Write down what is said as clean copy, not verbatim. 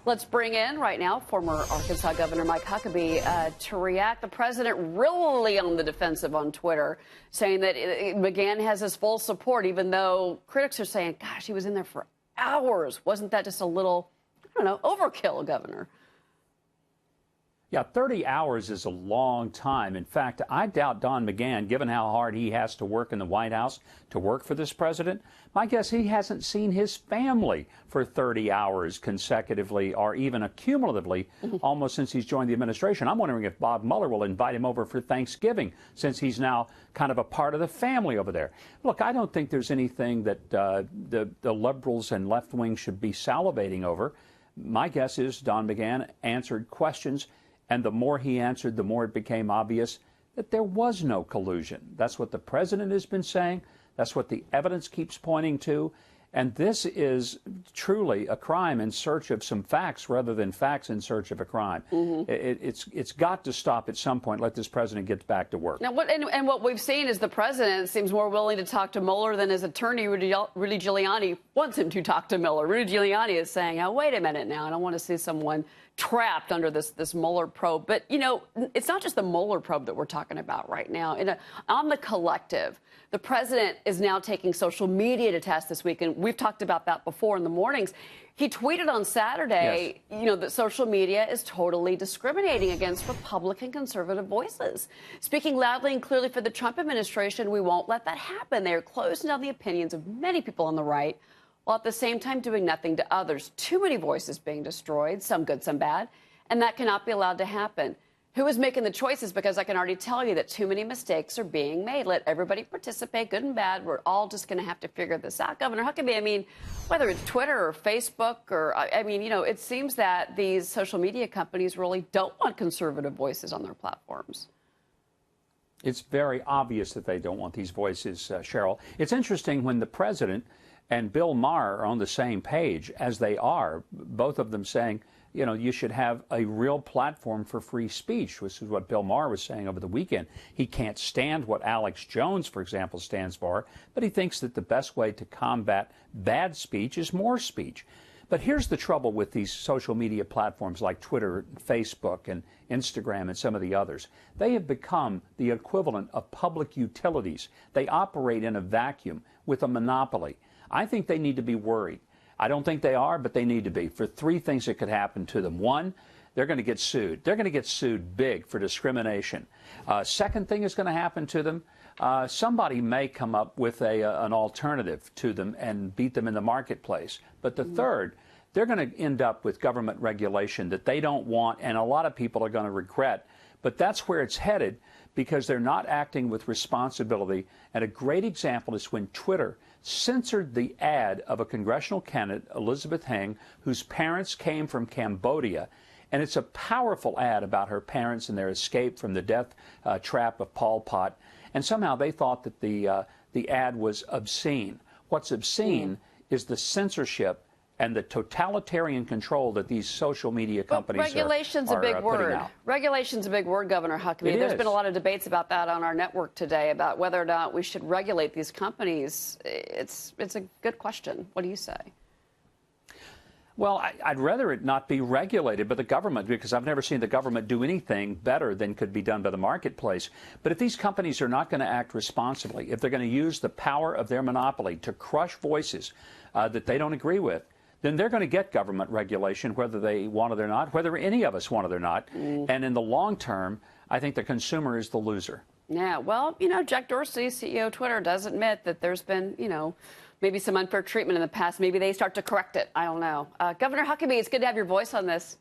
Let's bring in right now former Arkansas Governor Mike Huckabee to react. The president really on the defensive on Twitter, saying that McGahn has his full support, even though critics are saying, gosh, he was in there for hours. Wasn't that just a little, I don't know, overkill, Governor? Yeah, 30 hours is a long time. In fact, I doubt Don McGahn, given how hard he has to work in the White House to work for this president, my guess he hasn't seen his family for 30 hours consecutively or even accumulatively almost since he's joined the administration. I'm wondering if Bob Mueller will invite him over for Thanksgiving since he's now kind of a part of the family over there. Look, I don't think there's anything that the liberals and left wing should be salivating over. My guess is Don McGahn answered questions, and the more he answered, the more it became obvious that there was no collusion. That's what the president has been saying. That's what the evidence keeps pointing to. And this is truly a crime in search of some facts rather than facts in search of a crime. It's got to stop at some point. Let this president get back to work. Now, what we've seen is the president seems more willing to talk to Mueller than his attorney, Rudy Giuliani, wants him to talk to Mueller. Rudy Giuliani is saying, oh, wait a minute now, I don't want to see someone trapped under this Mueller probe. But, you know, it's not just the Mueller probe that we're talking about right now. On the collective, the president is now taking social media to task this week, and we've talked about that before in the mornings. He tweeted on Saturday, you know, that social media is totally discriminating against Republican conservative voices. Speaking loudly and clearly for the Trump administration, we won't let that happen. They are closing down the opinions of many people on the right, while at the same time doing nothing to others. Too many voices being destroyed, some good, some bad, and that cannot be allowed to happen. Who is making the choices? Because I can already tell you that too many mistakes are being made. Let everybody participate, good and bad. We're all just going to have to figure this out. Governor Huckabee, I mean, whether it's Twitter or Facebook or, I mean, you know, it seems that these social media companies really don't want conservative voices on their platforms. It's very obvious that they don't want these voices, Cheryl. It's interesting when the president and Bill Maher are on the same page, as they are, both of them saying, you know, you should have a real platform for free speech, which is what Bill Maher was saying over the weekend. He can't stand what Alex Jones, for example, stands for, but he thinks that the best way to combat bad speech is more speech. But here's the trouble with these social media platforms like Twitter, Facebook, and Instagram, and some of the others. They have become the equivalent of public utilities. They operate in a vacuum with a monopoly. I think they need to be worried. I don't think they are, but they need to be, for three things that could happen to them. One, they're going to get sued. They're going to get sued big for discrimination. Second thing is going to happen to them. Somebody may come up with an alternative to them and beat them in the marketplace. But the third, they're going to end up with government regulation that they don't want, and a lot of people are going to regret. But that's where it's headed because they're not acting with responsibility. And a great example is when Twitter censored the ad of a congressional candidate, Elizabeth Heng, whose parents came from Cambodia. And it's a powerful ad about her parents and their escape from the death trap of Pol Pot. And somehow they thought that the ad was obscene. What's obscene is the censorship and the totalitarian control that these social media companies regulation's are a big word. out. Regulation's a big word, Governor Huckabee. There's been a lot of debates about that on our network today, about whether or not we should regulate these companies. It's a good question. What do you say? Well, I'd rather it not be regulated by the government, because I've never seen the government do anything better than could be done by the marketplace. But if these companies are not going to act responsibly, if they're going to use the power of their monopoly to crush voices that they don't agree with, then they're going to get government regulation, whether they want it or not, whether any of us want it or not. And in the long term, I think the consumer is the loser. Yeah, well, you know, Jack Dorsey, CEO of Twitter, does admit that there's been, you know, maybe some unfair treatment in the past. Maybe they start to correct it. I don't know. Governor Huckabee, it's good to have your voice on this.